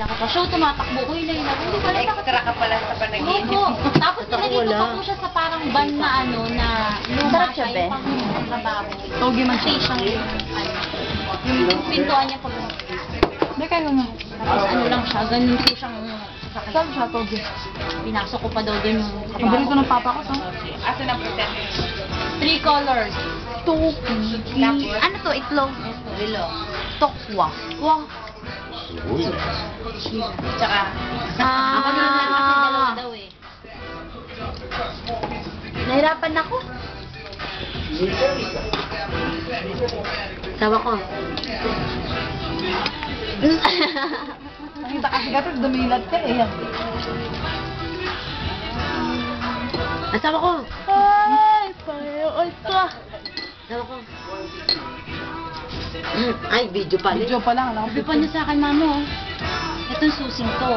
akala ko pa, show, tumatakbo ko, hindi pala. Extra ka pala sa panaginip. Opo. Tapos nilagay ko pa po siya sa parang van na ano, na luma siya, yung pang-trabaho. Togi man siya. Siyang, yung pintuan niya pag... Hindi kayo nga. Tapos ano lang siya, ganun po siyang sakit. Saan siya, Togi? Pinasok ko pa daw dun yung Pabili ko trabaho. ng papa ko, sa? Asan ang percentage? 3 colors. Togi. Tapos? Ano to, itlog? Bilo. Tokwa. Wow. Tsaka, Ako din lang kasi dalawa daw eh. Nahirapan ako. Tawa ko. Nakita kasi kapit, dumilat ka eh. Asawa ko. Ay, pareho ito. Asawa ko. Ay, video pala. Video pa lang. Sabi pa niya sa akin, mamo. Itong susing to.